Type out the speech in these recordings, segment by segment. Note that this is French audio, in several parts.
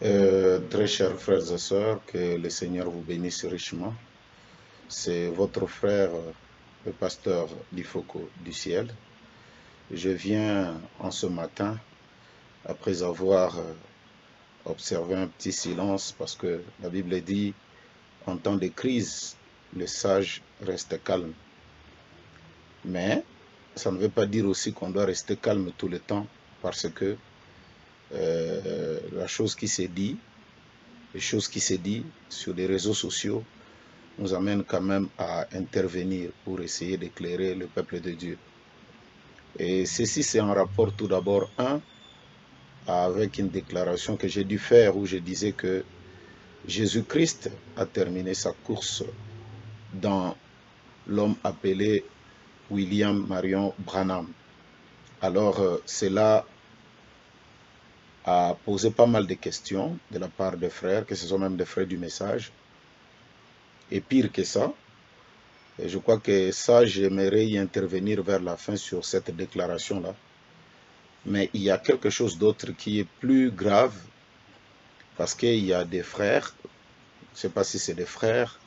Très chers frères et sœurs, que le Seigneur vous bénisse richement. C'est votre frère, le pasteur Difoko du ciel. Je viens en ce matin, après avoir observé un petit silence, parce que la Bible dit, en temps de crise, le sage reste calme. Mais ça ne veut pas dire aussi qu'on doit rester calme tout le temps, parce que la chose qui s'est dit, les choses qui s'est dit sur les réseaux sociaux nous amène quand même à intervenir pour essayer d'éclairer le peuple de Dieu. Et ceci, c'est en rapport tout d'abord, avec une déclaration que j'ai dû faire où je disais que Jésus-Christ a terminé sa course dans l'homme appelé William Marion Branham. Alors, cela a posé pas mal de questions de la part des frères, que ce sont même des frères du message. Et pire que ça, et je crois que ça, j'aimerais y intervenir vers la fin sur cette déclaration-là. Mais il y a quelque chose d'autre qui est plus grave, parce qu'il y a des frères, je ne sais pas si c'est des frères,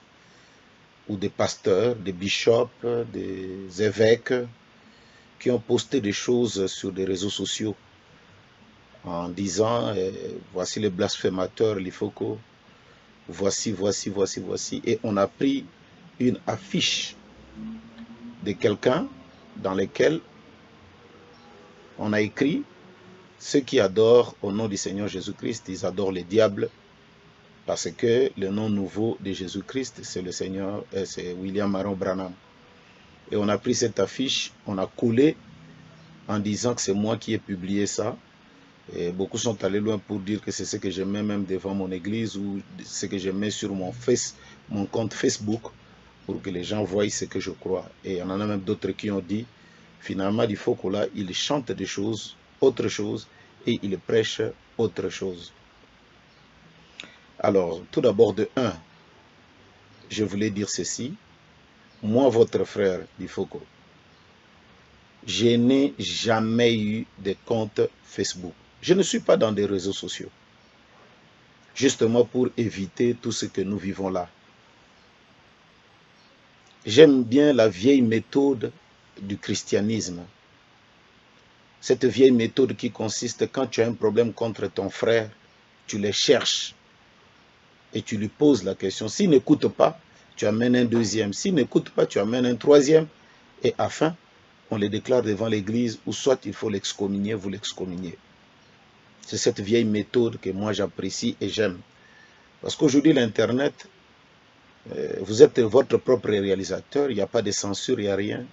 ou des pasteurs, des bishops, des évêques, qui ont posté des choses sur des réseaux sociaux, en disant, voici les blasphémateurs, l'Ifoko, voici, et on a pris une affiche de quelqu'un dans laquelle on a écrit ceux qui adorent au nom du Seigneur Jésus-Christ, ils adorent le diable, parce que le nom nouveau de Jésus-Christ, c'est le Seigneur, c'est William Marion Branham. Et on a pris cette affiche, on a collé en disant que c'est moi qui ai publié ça. Et beaucoup sont allés loin pour dire que c'est ce que je mets même devant mon église ou ce que je mets sur mon compte Facebook pour que les gens voient ce que je crois. Et il y en a même d'autres qui ont dit, finalement, il faut que là, il chante des choses, autre chose, et il prêche autre chose. Alors, tout d'abord de 1, je voulais dire ceci. Moi, votre frère Difoko, je n'ai jamais eu de compte Facebook. Je ne suis pas dans des réseaux sociaux. Justement pour éviter tout ce que nous vivons là. J'aime bien la vieille méthode du christianisme. Cette vieille méthode qui consiste, quand tu as un problème contre ton frère, tu le cherches et tu lui poses la question. S'il n'écoute pas, tu amènes un deuxième. S'il n'écoute pas, tu amènes un troisième. Et afin, on les déclare devant l'église, ou soit il faut l'excommunier, vous l'excommuniez. C'est cette vieille méthode que moi j'apprécie et j'aime. Parce qu'aujourd'hui, l'Internet, vous êtes votre propre réalisateur, il n'y a pas de censure, il n'y a rien.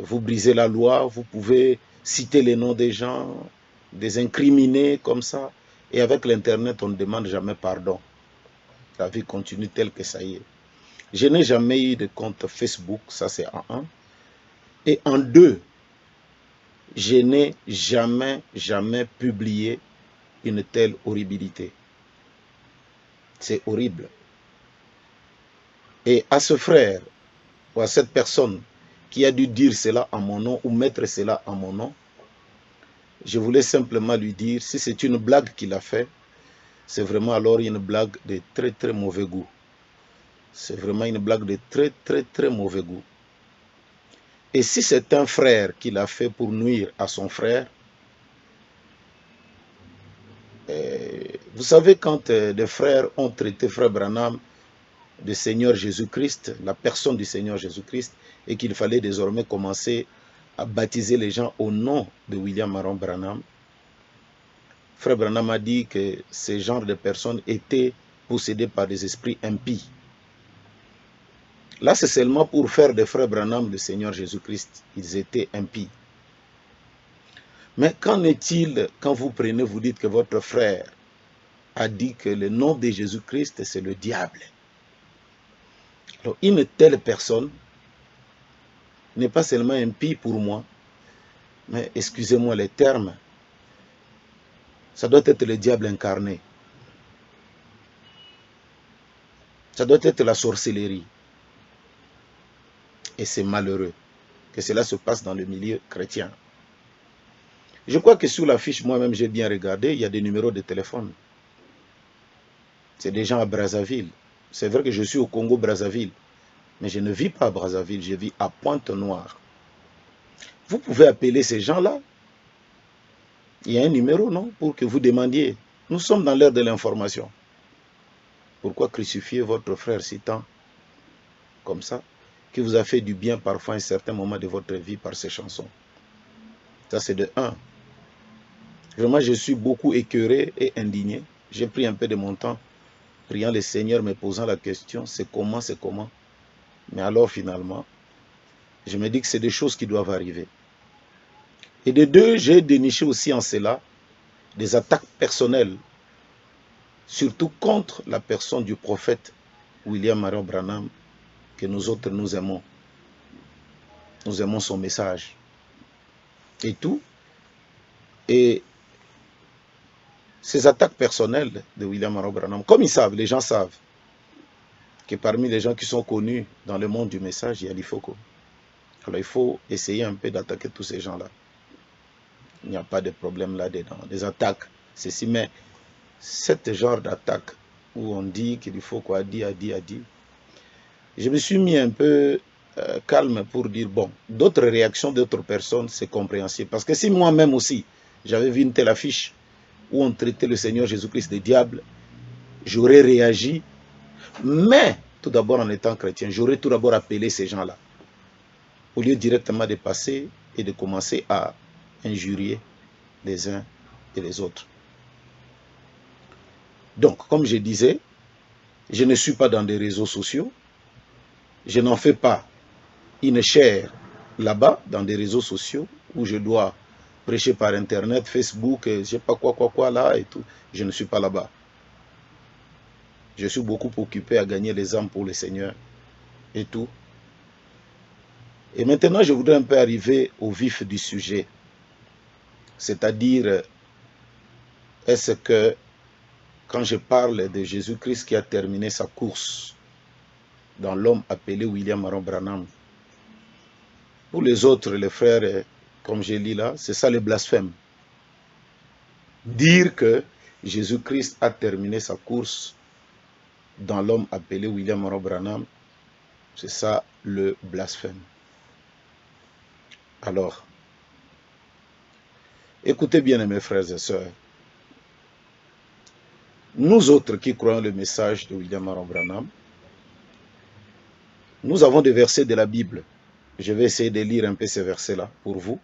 Vous brisez la loi, vous pouvez citer les noms des gens, des incriminés comme ça. Et avec l'Internet, on ne demande jamais pardon. La vie continue telle que ça y est. Je n'ai jamais eu de compte Facebook, ça c'est en 1. Et en 2, je n'ai jamais publié une telle horribilité. C'est horrible. Et à ce frère, ou à cette personne qui a dû dire cela en mon nom, ou mettre cela en mon nom, je voulais simplement lui dire, si c'est une blague qu'il a fait, c'est vraiment alors une blague de très mauvais goût. C'est vraiment une blague de très mauvais goût. Et si c'est un frère qui l'a fait pour nuire à son frère, vous savez, quand des frères ont traité frère Branham de Seigneur Jésus-Christ, la personne du Seigneur Jésus-Christ, et qu'il fallait désormais commencer à baptiser les gens au nom de William Marion Branham, frère Branham a dit que ces genres de personnes étaient possédés par des esprits impies. Là, c'est seulement pour faire des frères Branham le Seigneur Jésus-Christ. Ils étaient impies. Mais qu'en est-il quand vous prenez, vous dites que votre frère a dit que le nom de Jésus-Christ, c'est le diable? Alors, une telle personne n'est pas seulement impie pour moi, mais excusez-moi les termes, ça doit être le diable incarné. Ça doit être la sorcellerie. Et c'est malheureux que cela se passe dans le milieu chrétien. Je crois que sur la fiche, moi-même, j'ai bien regardé, il y a des numéros de téléphone. C'est des gens à Brazzaville. C'est vrai que je suis au Congo-Brazzaville, mais je ne vis pas à Brazzaville, je vis à Pointe-Noire. Vous pouvez appeler ces gens-là. Il y a un numéro, non, pour que vous demandiez. Nous sommes dans l'ère de l'information. Pourquoi crucifier votre frère si tant comme ça, qui vous a fait du bien parfois à un certain moment de votre vie par ces chansons? Ça, c'est de un. Vraiment, je suis beaucoup écœuré et indigné. J'ai pris un peu de mon temps, priant le Seigneur, me posant la question, c'est comment, c'est comment? Mais alors, finalement, je me dis que c'est des choses qui doivent arriver. Et de deux, j'ai déniché aussi en cela des attaques personnelles, surtout contre la personne du prophète William Marion Branham, que nous autres, nous aimons. Nous aimons son message. Et tout. Et ces attaques personnelles de William Marion Branham, comme ils savent, les gens savent, que parmi les gens qui sont connus dans le monde du message, il y a l'Ifoko. Alors il faut essayer un peu d'attaquer tous ces gens-là. Il n'y a pas de problème là-dedans. Des attaques, ceci, mais ce genre d'attaque où on dit qu'il faut quoi, a dit, je me suis mis un peu calme pour dire, bon, d'autres réactions d'autres personnes, c'est compréhensible. Parce que si moi-même aussi, j'avais vu une telle affiche où on traitait le Seigneur Jésus-Christ de diable, j'aurais réagi. Mais, tout d'abord en étant chrétien, j'aurais tout d'abord appelé ces gens-là. Au lieu directement de passer et de commencer à injurier les uns et les autres. Donc, comme je disais, je ne suis pas dans des réseaux sociaux. Je n'en fais pas une chaire là-bas, dans des réseaux sociaux, où je dois prêcher par Internet, Facebook, je ne sais pas quoi là et tout. Je ne suis pas là-bas. Je suis beaucoup occupé à gagner les âmes pour le Seigneur et tout. Et maintenant, je voudrais un peu arriver au vif du sujet. C'est-à-dire, est-ce que quand je parle de Jésus-Christ qui a terminé sa course dans l'homme appelé William Marion Branham, pour les autres, les frères, comme je lis là, c'est ça le blasphème. Dire que Jésus-Christ a terminé sa course dans l'homme appelé William Marion Branham, c'est ça le blasphème. Alors, écoutez bien mes frères et sœurs. Nous autres qui croyons le message de William Marion Branham, nous avons des versets de la Bible. Je vais essayer de lire un peu ces versets-là pour vous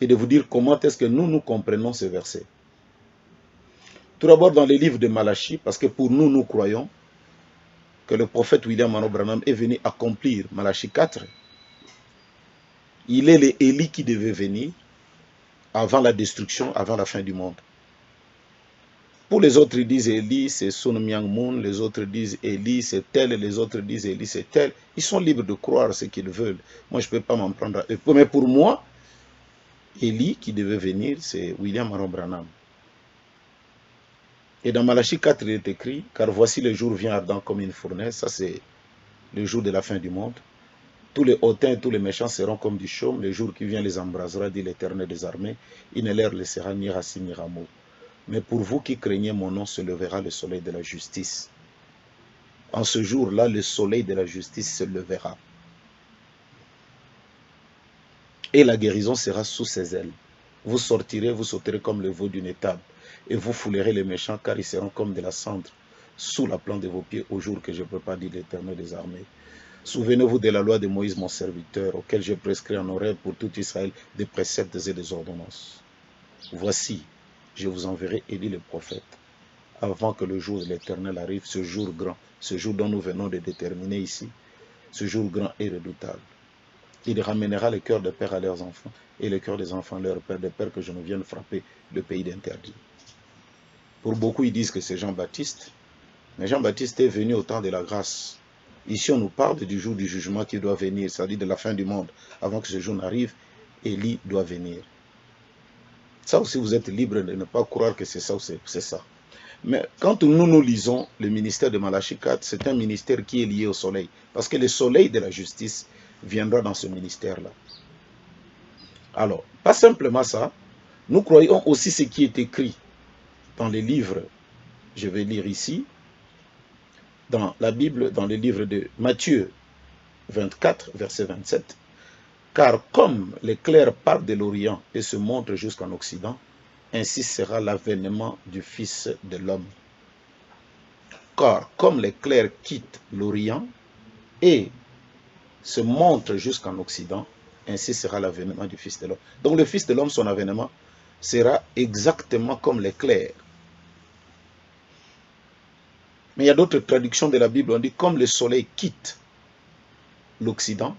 et de vous dire comment est-ce que nous comprenons ces versets. Tout d'abord dans les livres de Malachie, parce que pour nous, nous croyons que le prophète William Marion Branham est venu accomplir Malachie 4. Il est l'Élie qui devait venir avant la destruction, avant la fin du monde. Pour les autres, ils disent Élie, c'est Sun Myung Moon, les autres disent Élie, c'est tel, les autres disent Élie, c'est tel. Ils sont libres de croire ce qu'ils veulent. Moi, je ne peux pas m'en prendre à eux. Mais pour moi, Élie qui devait venir, c'est William Marion Branham. Et dans Malachie 4, il est écrit, car voici le jour vient ardent comme une fournaise, ça c'est le jour de la fin du monde. Tous les hautains et tous les méchants seront comme du chaume, le jour qui vient les embrasera, dit l'Éternel des armées, il ne leur laissera ni racine ni rameau. Mais pour vous qui craignez mon nom, se levera le soleil de la justice. En ce jour-là, le soleil de la justice se levera. Et la guérison sera sous ses ailes. Vous sortirez, vous sauterez comme le veau d'une étable. Et vous foulerez les méchants, car ils seront comme de la cendre sous la plante de vos pieds au jour que je prépare, dit l'Éternel des armées. Souvenez-vous de la loi de Moïse, mon serviteur, auquel j'ai prescrit en oreille pour tout Israël des préceptes et des ordonnances. Voici, je vous enverrai Élie le prophète, avant que le jour de l'Éternel arrive, ce jour grand, ce jour dont nous venons de déterminer ici, ce jour grand et redoutable. Il ramènera le cœur des pères à leurs enfants, et le cœur des enfants à leurs pères, des pères que je ne vienne frapper le pays d'interdit. Pour beaucoup, ils disent que c'est Jean-Baptiste, mais Jean-Baptiste est venu au temps de la grâce. Ici, on nous parle du jour du jugement qui doit venir, c'est-à-dire de la fin du monde. Avant que ce jour n'arrive, Élie doit venir. Ça aussi, vous êtes libre de ne pas croire que c'est ça ou c'est ça. Mais quand nous lisons le ministère de Malachie 4, c'est un ministère qui est lié au soleil. Parce que le soleil de la justice viendra dans ce ministère-là. Alors, pas simplement ça, nous croyons aussi ce qui est écrit dans les livres, je vais lire ici, dans la Bible, dans le livre de Matthieu 24, verset 27, « Car comme l'éclair part de l'Orient et se montre jusqu'en Occident, ainsi sera l'avènement du Fils de l'homme. » Car comme l'éclair quitte l'Orient et se montre jusqu'en Occident, ainsi sera l'avènement du Fils de l'homme. Donc le Fils de l'homme, son avènement, sera exactement comme l'éclair. Mais il y a d'autres traductions de la Bible, on dit comme le soleil quitte l'Occident,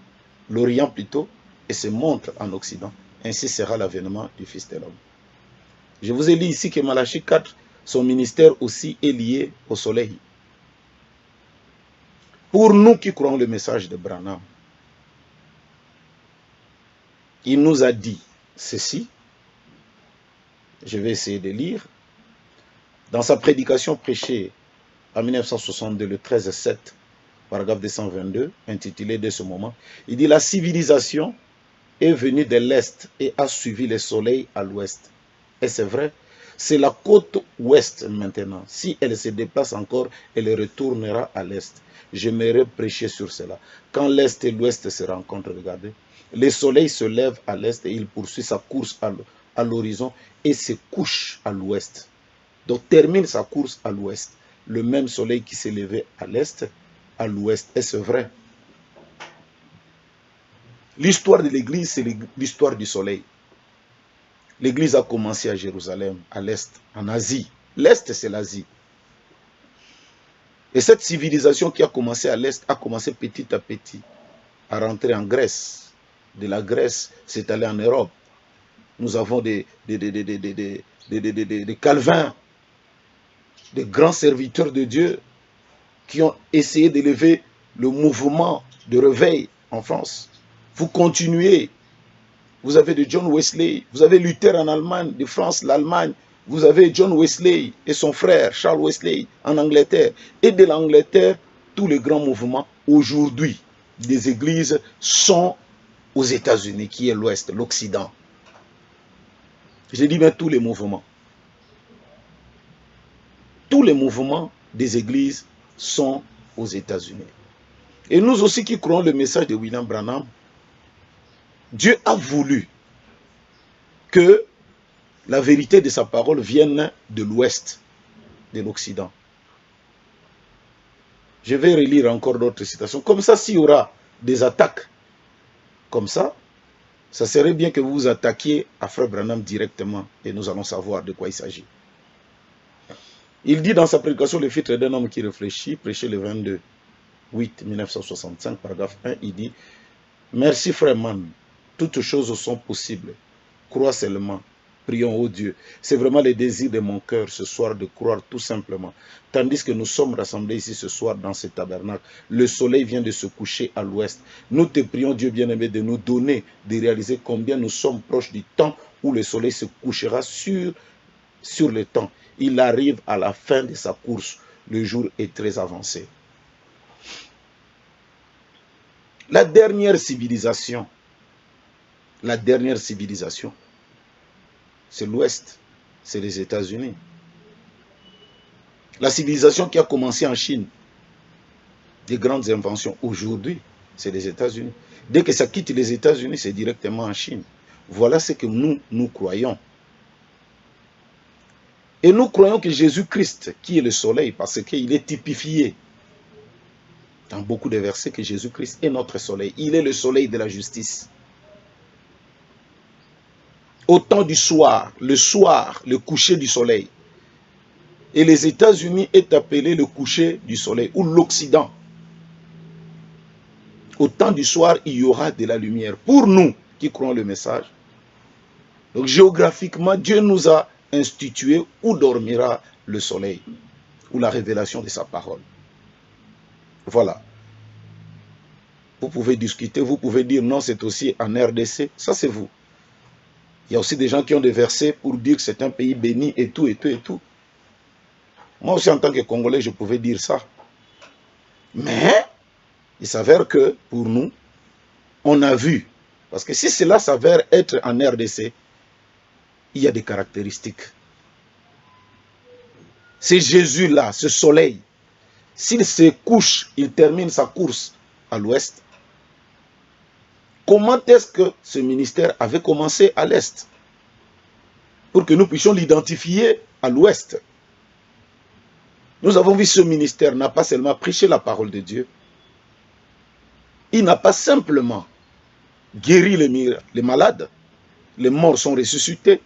l'Orient plutôt, et se montre en Occident, ainsi sera l'avènement du Fils de l'homme. Je vous ai dit ici que Malachie 4, son ministère aussi est lié au soleil. Pour nous qui croyons le message de Branham, il nous a dit ceci, je vais essayer de lire, dans sa prédication prêchée en 1962, le 13-7, paragraphe 222, intitulé de ce moment, il dit « La civilisation est venue de l'Est et a suivi le soleil à l'Ouest. » Et c'est vrai, c'est la côte ouest maintenant. Si elle se déplace encore, elle retournera à l'Est. J'aimerais prêcher sur cela. Quand l'Est et l'Ouest se rencontrent, regardez, le soleil se lève à l'Est et il poursuit sa course à l'horizon et se couche à l'Ouest. Donc termine sa course à l'Ouest. Le même soleil qui s'est levé à l'Est, à l'Ouest. Et c'est vrai. L'histoire de l'Église, c'est l'histoire du soleil. L'Église a commencé à Jérusalem, à l'Est, en Asie. L'Est, c'est l'Asie. Et cette civilisation qui a commencé à l'Est a commencé petit à petit à rentrer en Grèce. De la Grèce, c'est allé en Europe. Nous avons des Calvins, des grands serviteurs de Dieu qui ont essayé d'élever le mouvement de réveil en France. Vous continuez. Vous avez de John Wesley, vous avez Luther en Allemagne, de France, l'Allemagne. Vous avez John Wesley et son frère Charles Wesley en Angleterre. Et de l'Angleterre, tous les grands mouvements aujourd'hui des églises sont aux États-Unis, qui est l'Ouest, l'Occident. Je dis bien tous les mouvements. Tous les mouvements des églises sont aux États-Unis. Et nous aussi qui croyons le message de William Branham, Dieu a voulu que la vérité de sa parole vienne de l'Ouest, de l'Occident. Je vais relire encore d'autres citations. Comme ça, s'il y aura des attaques comme ça serait bien que vous vous attaquiez à Frère Branham directement et nous allons savoir de quoi il s'agit. Il dit dans sa prédication, le filtre d'un homme qui réfléchit, prêché le 22/8/1965, paragraphe 1, il dit « Merci frère Man, toutes choses sont possibles. Crois seulement. Prions au Dieu. C'est vraiment le désir de mon cœur ce soir de croire tout simplement. Tandis que nous sommes rassemblés ici ce soir dans ce tabernacle, le soleil vient de se coucher à l'ouest. Nous te prions Dieu bien-aimé de nous donner, de réaliser combien nous sommes proches du temps où le soleil se couchera sur le temps. Il arrive à la fin de sa course. Le jour est très avancé. La dernière civilisation, c'est l'Ouest, c'est les États-Unis. La civilisation qui a commencé en Chine, des grandes inventions, aujourd'hui, c'est les États-Unis. Dès que ça quitte les États-Unis, c'est directement en Chine. Voilà ce que nous croyons. Et nous croyons que Jésus-Christ, qui est le soleil, parce qu'il est typifié dans beaucoup de versets, que Jésus-Christ est notre soleil. Il est le soleil de la justice. Au temps du soir, le coucher du soleil. Et les États-Unis est appelé le coucher du soleil, ou l'Occident. Au temps du soir, il y aura de la lumière. Pour nous qui croyons le message, donc géographiquement, Dieu nous a institué où dormira le soleil, ou la révélation de sa parole. Voilà. Vous pouvez discuter, vous pouvez dire non, c'est aussi en RDC, ça c'est vous. Il y a aussi des gens qui ont des versets pour dire que c'est un pays béni et tout, et tout, et tout. Moi aussi, en tant que Congolais, je pouvais dire ça. Mais, il s'avère que, pour nous, on a vu. Parce que si cela s'avère être en RDC, il y a des caractéristiques. C'est Jésus-là, ce soleil, s'il se couche, il termine sa course à l'ouest, comment est-ce que ce ministère avait commencé à l'est? Pour que nous puissions l'identifier à l'ouest. Nous avons vu ce ministère n'a pas seulement prêché la parole de Dieu, il n'a pas simplement guéri les malades, les morts sont ressuscités,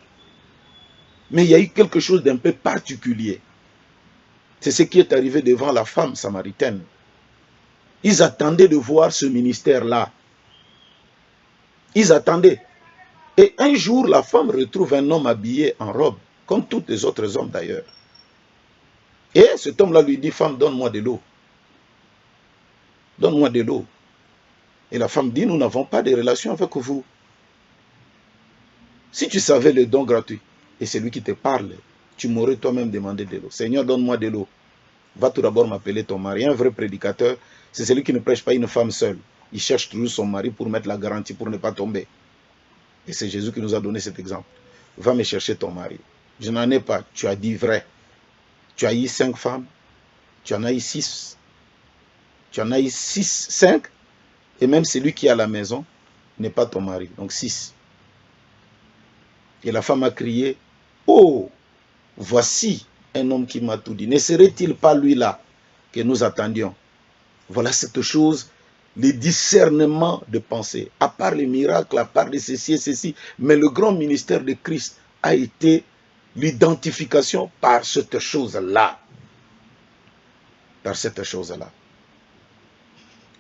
mais il y a eu quelque chose d'un peu particulier. C'est ce qui est arrivé devant la femme samaritaine. Ils attendaient de voir ce ministère-là. Ils attendaient. Et un jour, la femme retrouve un homme habillé en robe, comme tous les autres hommes d'ailleurs. Et cet homme-là lui dit, femme, donne-moi de l'eau. Donne-moi de l'eau. Et la femme dit, nous n'avons pas de relation avec vous. Si tu savais le don gratuit, et c'est lui qui te parle, tu m'aurais toi-même demandé de l'eau. Seigneur, donne-moi de l'eau. Va tout d'abord m'appeler ton mari. Un vrai prédicateur, c'est celui qui ne prêche pas une femme seule. Il cherche toujours son mari pour mettre la garantie, pour ne pas tomber. Et c'est Jésus qui nous a donné cet exemple. Va me chercher ton mari. Je n'en ai pas. Tu as dit vrai. Tu as eu 5 femmes. Tu en as eu 6. Tu en as eu 6, 5. Et même celui qui est à la maison n'est pas ton mari. Donc 6. Et la femme a crié, oh, voici un homme qui m'a tout dit. Ne serait-il pas lui là que nous attendions? Voilà cette chose, les discernements de pensée. À part les miracles, à part les ceci et ceci, mais le grand ministère de Christ a été l'identification par cette chose-là. Par cette chose-là.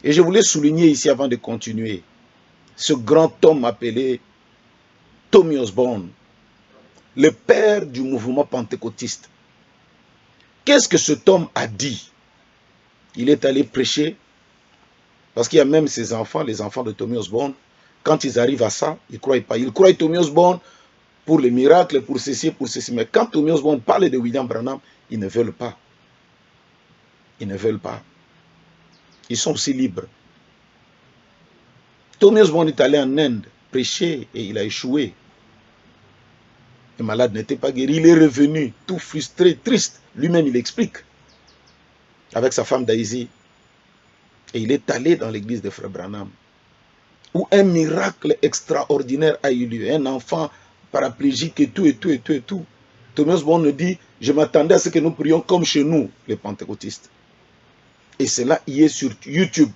Et je voulais souligner ici avant de continuer, ce grand homme appelé Tommy Osborne, le père du mouvement pentecôtiste. Qu'est-ce que cet homme a dit? Il est allé prêcher, parce qu'il y a même ses enfants, les enfants de Tommy Osborne, quand ils arrivent à ça, ils ne croient pas. Ils croient Tommy Osborne pour les miracles, pour ceci, pour ceci. Mais quand Tommy Osborne parle de William Branham, ils ne veulent pas. Ils ne veulent pas. Ils sont aussi libres. Tommy Osborne est allé en Inde prêcher et il a échoué. Le malade n'était pas guéri. Il est revenu tout frustré, triste. Lui-même, il explique. Avec sa femme Daisy. Et il est allé dans l'église de Frère Branham. Où un miracle extraordinaire a eu lieu. Un enfant paraplégique et tout, et tout, et tout, et tout. Tommy Osborne nous dit, je m'attendais à ce que nous prions comme chez nous, les pentecôtistes. Et cela y est sur YouTube.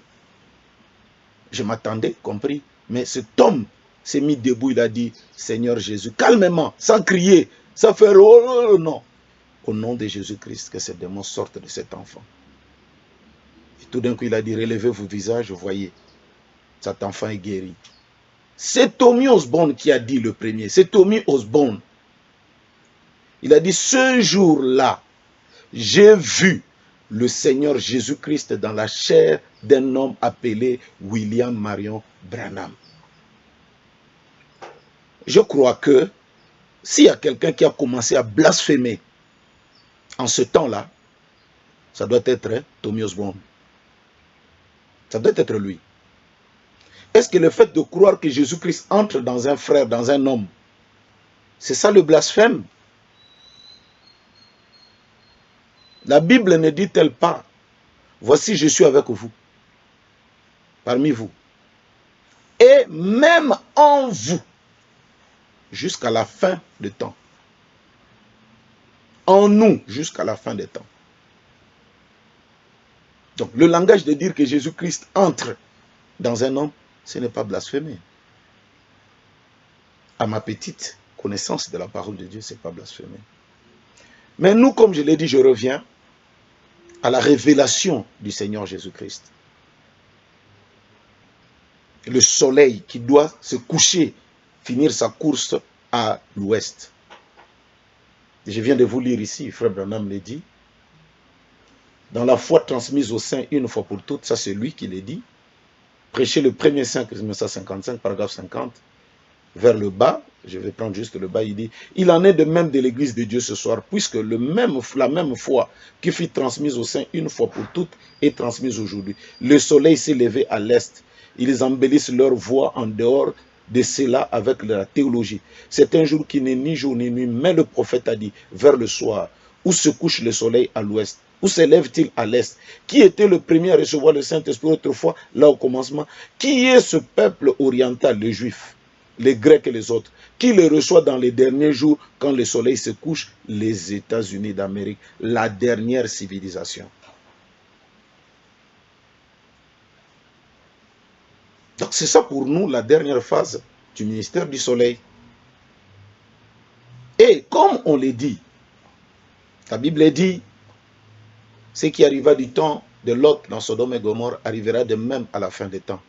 Je m'attendais, compris. Mais cet homme s'est mis debout, il a dit, Seigneur Jésus, calmement, sans crier, sans faire oh non. Au nom de Jésus-Christ, que ces démons sortent de cet enfant. Et tout d'un coup, il a dit, relevez vos visages, voyez, cet enfant est guéri. C'est Tommy Osborne qui a dit le premier, c'est Tommy Osborne. Il a dit, ce jour-là, j'ai vu le Seigneur Jésus-Christ dans la chair d'un homme appelé William Marion Branham. Je crois que s'il y a quelqu'un qui a commencé à blasphémer en ce temps-là, ça doit être Tommy Osborne. Ça doit être lui. Est-ce que le fait de croire que Jésus-Christ entre dans un frère, dans un homme, c'est ça le blasphème? La Bible ne dit-elle pas, voici je suis avec vous, parmi vous, et même en vous, jusqu'à la fin des temps. En nous, jusqu'à la fin des temps. Donc le langage de dire que Jésus-Christ entre dans un homme, ce n'est pas blasphémer. À ma petite connaissance de la parole de Dieu, ce n'est pas blasphémer. Mais nous, comme je l'ai dit, je reviens à la révélation du Seigneur Jésus-Christ. Le soleil qui doit se coucher, finir sa course à l'ouest. Je viens de vous lire ici, Frère Branham l'a dit. Dans la foi transmise aux saints une fois pour toutes, ça c'est lui qui l'a dit. Prêcher le 1er 5 1955, paragraphe 50, vers le bas, je vais prendre juste le bas, il dit, il en est de même de l'église de Dieu ce soir, puisque la même foi qui fut transmise aux saints une fois pour toutes est transmise aujourd'hui. Le soleil s'est levé à l'est, ils embellissent leur voix en dehors de cela avec la théologie. C'est un jour qui n'est ni jour ni nuit, mais le prophète a dit, vers le soir, où se couche le soleil à l'ouest, Où s'élève-t-il à l'est? Qui était le premier à recevoir le Saint-Esprit autrefois, là au commencement? Qui est ce peuple oriental, les Juifs, les Grecs et les autres? Qui le reçoit dans les derniers jours, quand le soleil se couche? Les États-Unis d'Amérique, la dernière civilisation. Donc c'est ça pour nous la dernière phase du ministère du soleil. Et comme on le dit, la Bible dit, ce qui arriva du temps de Lot dans Sodome et Gomorrhe arrivera de même à la fin des temps.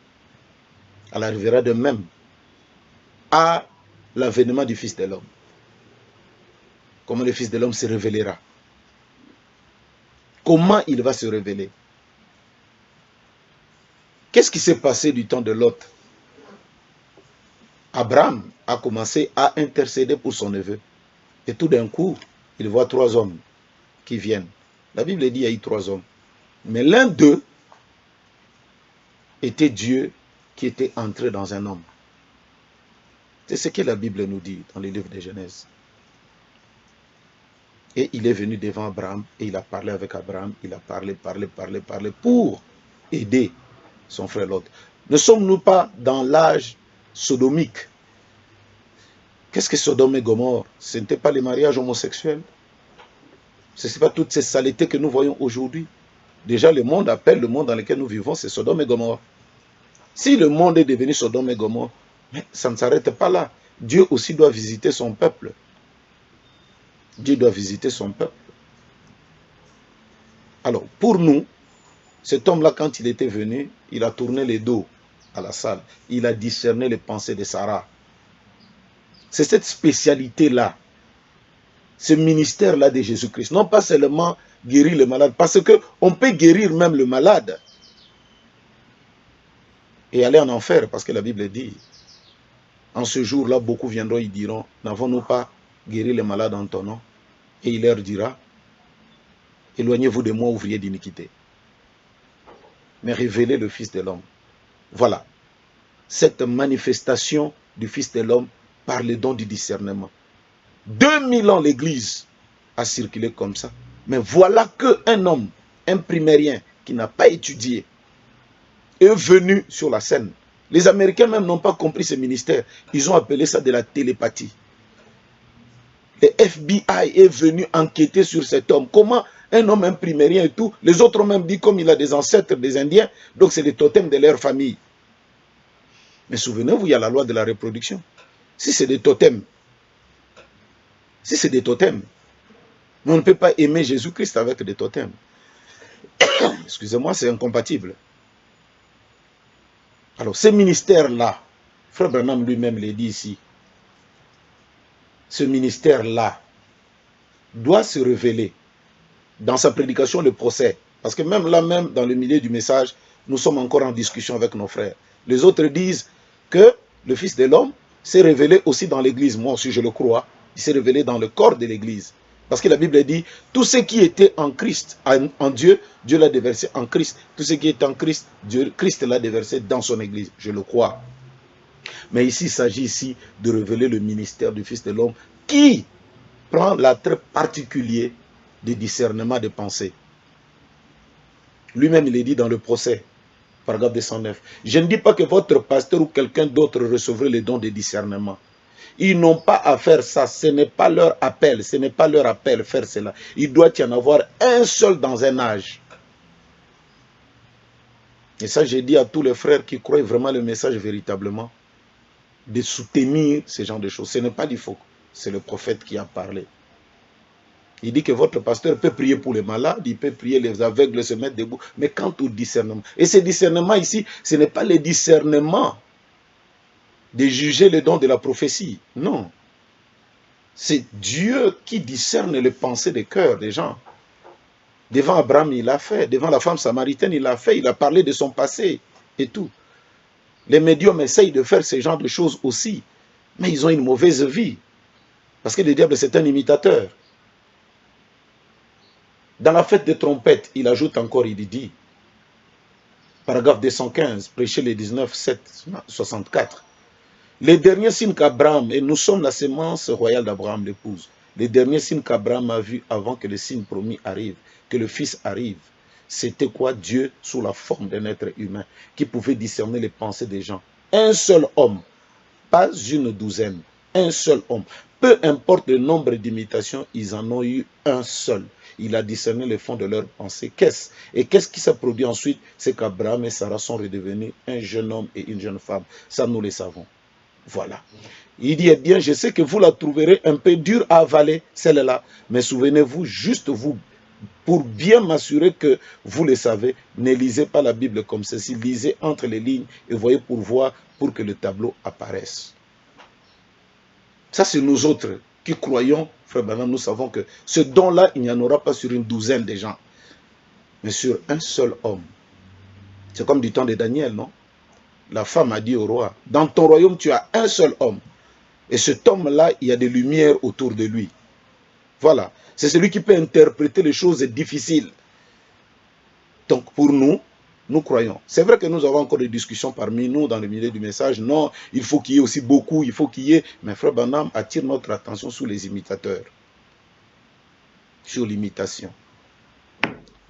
Elle arrivera de même à l'avènement du Fils de l'homme. Comment le Fils de l'homme se révélera? Comment il va se révéler? Qu'est-ce qui s'est passé du temps de Lot? Abraham a commencé à intercéder pour son neveu. Et tout d'un coup, il voit 3 hommes qui viennent. La Bible dit qu'il y a eu 3 hommes. Mais l'un d'eux était Dieu qui était entré dans un homme. C'est ce que la Bible nous dit dans les livres de Genèse. Et il est venu devant Abraham et il a parlé avec Abraham. Il a parlé pour aider son frère Lot. Ne sommes-nous pas dans l'âge sodomique? Qu'est-ce que Sodome et Gomorrhe? Ce n'était pas les mariages homosexuels. Ce n'est pas toutes ces saletés que nous voyons aujourd'hui. Déjà, le monde appelle, le monde dans lequel nous vivons, c'est Sodome et Gomorrhe. Si le monde est devenu Sodome et Gomorrhe, mais ça ne s'arrête pas là. Dieu aussi doit visiter son peuple. Dieu doit visiter son peuple. Alors, pour nous, cet homme-là, quand il était venu, il a tourné les dos à la salle. Il a discerné les pensées de Sarah. C'est cette spécialité-là, ce ministère-là de Jésus-Christ. Non pas seulement guérir le malade, parce qu'on peut guérir même le malade et aller en enfer, parce que la Bible dit, en ce jour-là, beaucoup viendront, ils diront, n'avons-nous pas guéri les malades en ton nom? Et il leur dira, éloignez-vous de moi, ouvriers d'iniquité. Mais révélez le Fils de l'homme. Voilà, cette manifestation du Fils de l'homme par le don du discernement. 2000 ans l'Église a circulé comme ça. Mais voilà qu'un homme, un primérien, qui n'a pas étudié, est venu sur la scène. Les Américains même n'ont pas compris ce ministère. Ils ont appelé ça de la télépathie. Le FBI est venu enquêter sur cet homme. Comment un homme imprimérien et tout, les autres ont même dit comme il a des ancêtres des Indiens, donc c'est les totems de leur famille. Mais souvenez-vous, il y a la loi de la reproduction. Si c'est des totems, mais on ne peut pas aimer Jésus-Christ avec des totems. Excusez-moi, c'est incompatible. Alors, ce ministère-là, Frère Branham lui-même l'a dit ici, ce ministère-là doit se révéler dans sa prédication, le procès. Parce que même là, même dans le milieu du message, nous sommes encore en discussion avec nos frères. Les autres disent que le Fils de l'homme s'est révélé aussi dans l'Église. Moi aussi, je le crois. Il s'est révélé dans le corps de l'Église. Parce que la Bible dit, tout ce qui était en Christ, en Dieu, Dieu l'a déversé en Christ. Tout ce qui est en Christ, Christ l'a déversé dans son Église. Je le crois. Mais ici, il s'agit ici de révéler le ministère du Fils de l'homme qui prend l'attrait particulier du discernement des pensées. Lui-même, il est dit dans le procès, paragraphe 209. Je ne dis pas que votre pasteur ou quelqu'un d'autre recevrait les dons de discernement. Ils n'ont pas à faire ça, ce n'est pas leur appel, ce n'est pas leur appel faire cela. Il doit y en avoir un seul dans un âge. Et ça, j'ai dit à tous les frères qui croient vraiment le message véritablement, de soutenir ce genre de choses. Ce n'est pas du faux, c'est le prophète qui a parlé. Il dit que votre pasteur peut prier pour les malades, il peut prier les aveugles se mettre debout, mais quant au discernement, et ce discernement ici, ce n'est pas le discernement de juger les dons de la prophétie, non. C'est Dieu qui discerne les pensées des cœurs des gens. Devant Abraham, il l'a fait, devant la femme samaritaine, il l'a fait, il a parlé de son passé et tout. Les médiums essayent de faire ce genre de choses aussi, mais ils ont une mauvaise vie, parce que le diable c'est un imitateur. Dans la fête des trompettes, il ajoute encore, il dit, paragraphe 215, prêcher les 19, 7, 64. Les derniers signes qu'Abraham, et nous sommes la sémence royale d'Abraham, l'épouse, Les derniers signes qu'Abraham a vus avant que le signe promis arrive, que le Fils arrive, c'était quoi? Dieu sous la forme d'un être humain qui pouvait discerner les pensées des gens. Un seul homme, pas une douzaine, un seul homme. Peu importe le nombre d'imitations, ils en ont eu un seul. Il a discerné les fonds de leurs pensées. Qu'est-ce? Et qu'est-ce qui s'est produit ensuite? C'est qu'Abraham et Sarah sont redevenus un jeune homme et une jeune femme. Ça, nous le savons. Voilà. Il dit, eh bien, je sais que vous la trouverez un peu dure à avaler, celle-là. Mais souvenez-vous, juste vous, pour bien m'assurer que vous le savez, ne lisez pas la Bible comme ceci. Lisez entre les lignes et voyez pour voir, pour que le tableau apparaisse. Ça, c'est nous autres qui croyons, frère Branham, nous savons que ce don-là, il n'y en aura pas sur une douzaine de gens, mais sur un seul homme. C'est comme du temps de Daniel, non? La femme a dit au roi, dans ton royaume, tu as un seul homme. Et cet homme-là, il y a des lumières autour de lui. Voilà. C'est celui qui peut interpréter les choses difficiles. Donc, pour nous, nous croyons. C'est vrai que nous avons encore des discussions parmi nous dans le milieu du message. Non, il faut qu'il y ait aussi beaucoup, il faut qu'il y ait... Mais frère Branham attire notre attention sur les imitateurs. Sur l'imitation.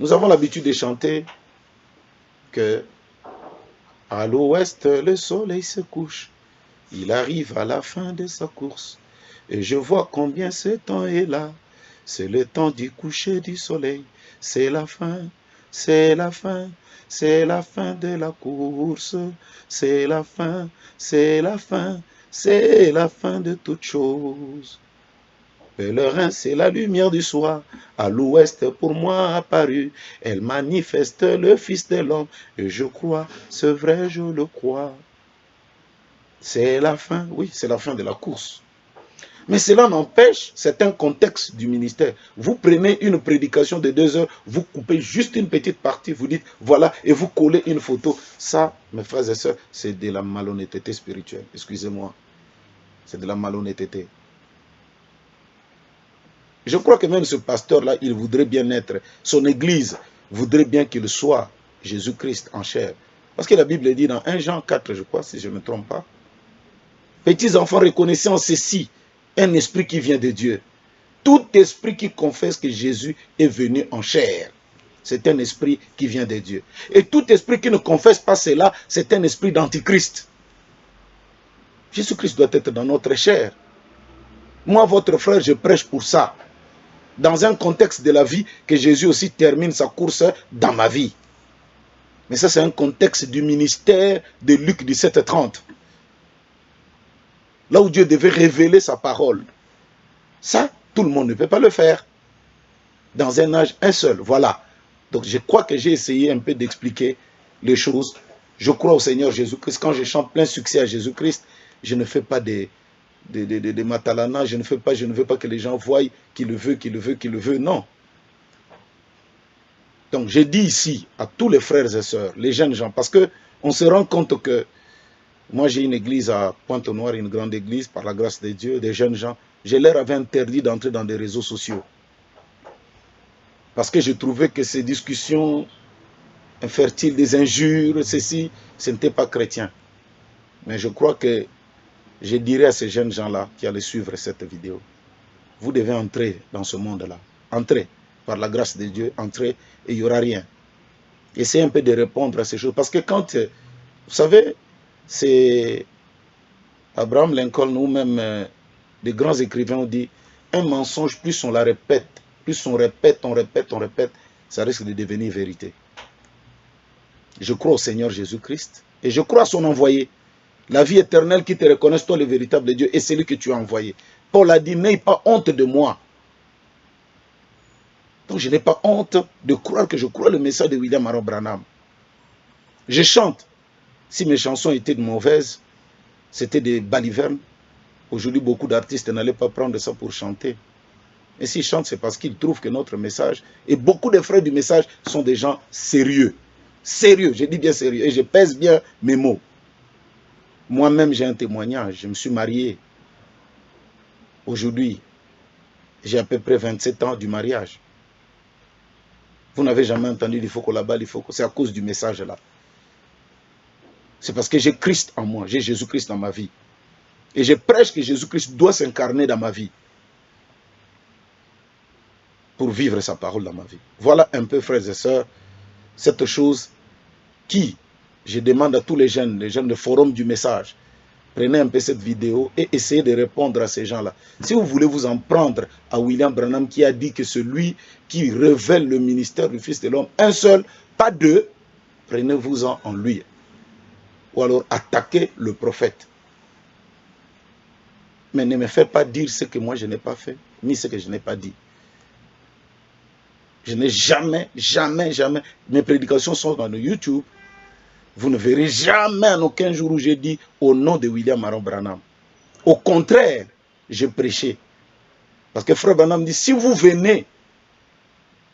Nous avons l'habitude de chanter que à l'ouest, le soleil se couche. Il arrive à la fin de sa course. Et je vois combien ce temps est là. C'est le temps du coucher du soleil. C'est la fin, c'est la fin, c'est la fin de la course. C'est la fin, c'est la fin, c'est la fin de toute chose. Pèlerin, c'est la lumière du soir, à l'ouest pour moi apparue. Elle manifeste le Fils de l'homme, et je crois, c'est vrai, je le crois. C'est la fin, oui, c'est la fin de la course. Mais cela n'empêche, c'est un contexte du ministère. Vous prenez une prédication de 2 heures, vous coupez juste une petite partie, vous dites, voilà, et vous collez une photo. Ça, mes frères et sœurs, c'est de la malhonnêteté spirituelle. Excusez-moi. C'est de la malhonnêteté. Je crois que même ce pasteur-là, il voudrait bien être, son église voudrait bien qu'il soit Jésus-Christ en chair. Parce que la Bible dit dans 1 Jean 4, je crois, si je ne me trompe pas, petits enfants, reconnaissez en ceci un esprit qui vient de Dieu. Tout esprit qui confesse que Jésus est venu en chair, c'est un esprit qui vient de Dieu. Et tout esprit qui ne confesse pas cela, c'est un esprit d'antichrist. Jésus-Christ doit être dans notre chair. Moi, votre frère, je prêche pour ça. Dans un contexte de la vie, que Jésus aussi termine sa course dans ma vie. Mais ça, c'est un contexte du ministère de Luc 17:30. Là où Dieu devait révéler sa parole. Ça, tout le monde ne peut pas le faire. Dans un âge, un seul, voilà. Donc je crois que j'ai essayé un peu d'expliquer les choses. Je crois au Seigneur Jésus-Christ. Quand je chante plein succès à Jésus-Christ, je ne fais pas des matalana, je ne veux pas que les gens voient qu'il le veut, qu'il le veut, qu'il le veut. Non. Donc je dis ici à tous les frères et sœurs, les jeunes gens, parce qu'on se rend compte que moi j'ai une église à Pointe-Noire, une grande église, par la grâce de Dieu, des jeunes gens. Je leur avais interdit d'entrer dans des réseaux sociaux. Parce que je trouvais que ces discussions infertiles, des injures, ceci, ce n'était pas chrétien. Mais je crois que je dirais à ces jeunes gens-là qui allaient suivre cette vidéo, vous devez entrer dans ce monde-là. Entrez, par la grâce de Dieu, entrez et il n'y aura rien. Essayez un peu de répondre à ces choses. Parce que quand, vous savez, c'est Abraham Lincoln ou même des grands écrivains ont dit, un mensonge, plus on la répète, plus on répète, ça risque de devenir vérité. Je crois au Seigneur Jésus-Christ et je crois à son envoyé. La vie éternelle qui te reconnaisse, toi le véritable Dieu, et celui que tu as envoyé. Paul a dit, n'aie pas honte de moi. Donc je n'ai pas honte de croire que je crois le message de William Aaron Branham. Je chante. Si mes chansons étaient mauvaises, c'était des balivernes. Aujourd'hui, beaucoup d'artistes n'allaient pas prendre ça pour chanter. Et s'ils chantent, c'est parce qu'ils trouvent que notre message, et beaucoup de frères du message sont des gens sérieux. Sérieux, je dis bien sérieux, et je pèse bien mes mots. Moi-même, j'ai un témoignage, je me suis marié. Aujourd'hui, j'ai à peu près 27 ans du mariage. Vous n'avez jamais entendu il faut qu'on la balle, il faut que... C'est à cause du message là. C'est parce que j'ai Christ en moi, j'ai Jésus-Christ dans ma vie. Et je prêche que Jésus-Christ doit s'incarner dans ma vie. pour vivre sa parole dans ma vie. Voilà un peu, frères et sœurs, cette chose qui, je demande à tous les jeunes de Forum du Message, prenez un peu cette vidéo et essayez de répondre à ces gens-là. Si vous voulez vous en prendre à William Branham qui a dit que celui qui révèle le ministère du Fils de l'homme, un seul, pas deux, prenez-vous-en en lui. Ou alors attaquez le prophète. Mais ne me faites pas dire ce que moi je n'ai pas fait, ni ce que je n'ai pas dit. Je n'ai jamais, mes prédications sont dans le YouTube. Vous ne verrez jamais en aucun jour où j'ai dit au nom de William Maron Branham. Au contraire, j'ai prêché. Parce que frère Branham dit, si vous venez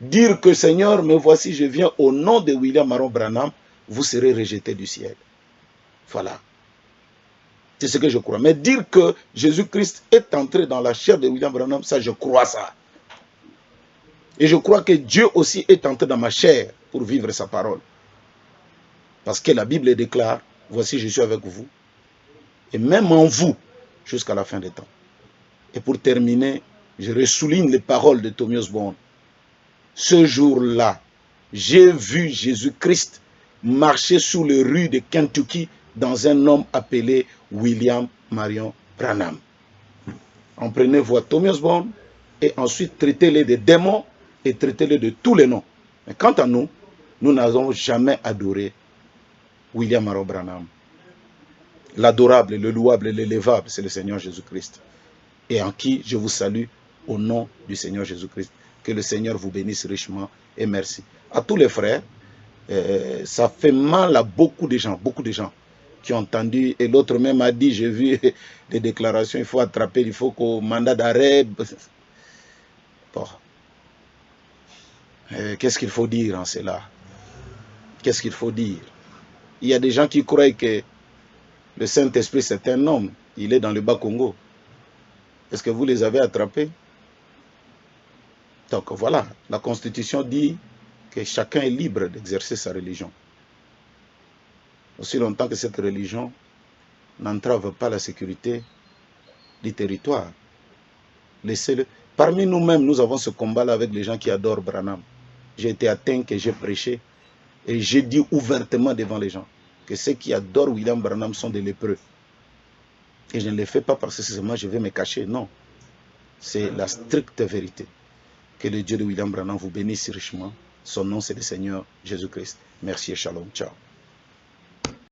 dire que Seigneur, me voici, je viens au nom de William Maron Branham, vous serez rejeté du ciel. Voilà. C'est ce que je crois. Mais dire que Jésus-Christ est entré dans la chair de William Branham, ça, je crois ça. Et je crois que Dieu aussi est entré dans ma chair pour vivre sa parole. Parce que la Bible déclare, voici je suis avec vous, et même en vous, jusqu'à la fin des temps. Et pour terminer, je ressouligne les paroles de Thomas Osborne. Ce jour-là, j'ai vu Jésus-Christ marcher sous les rues de Kentucky dans un homme appelé William Marion Branham. En prenez voir Thomas Osborne et ensuite traitez-les de démons et traitez-les de tous les noms. Mais quant à nous, nous n'avons jamais adoré William Marion Branham. L'adorable, le louable et l'élevable, c'est le Seigneur Jésus-Christ. Et en qui je vous salue au nom du Seigneur Jésus-Christ. Que le Seigneur vous bénisse richement et merci. À tous les frères, ça fait mal à beaucoup de gens qui ont entendu. Et l'autre même a dit, j'ai vu des déclarations, il faut attraper, il faut qu'au mandat d'arrêt. Bon. Qu'est-ce qu'il faut dire en cela? Qu'est-ce qu'il faut dire? Il y a des gens qui croient que le Saint-Esprit c'est un homme. Il est dans le Bas-Congo. Est-ce que vous les avez attrapés? Donc voilà, la Constitution dit que chacun est libre d'exercer sa religion. Aussi longtemps que cette religion n'entrave pas la sécurité du territoire. Laissez-le. Parmi nous-mêmes, nous avons ce combat-là avec les gens qui adorent Branham. J'ai été atteint que j'ai prêché et j'ai dit ouvertement devant les gens que ceux qui adorent William Branham sont des lépreux. Et je ne le fais pas parce que moi je vais me cacher, non. C'est la stricte vérité. Que le Dieu de William Branham vous bénisse richement. Son nom c'est le Seigneur Jésus-Christ. Merci et shalom. Ciao.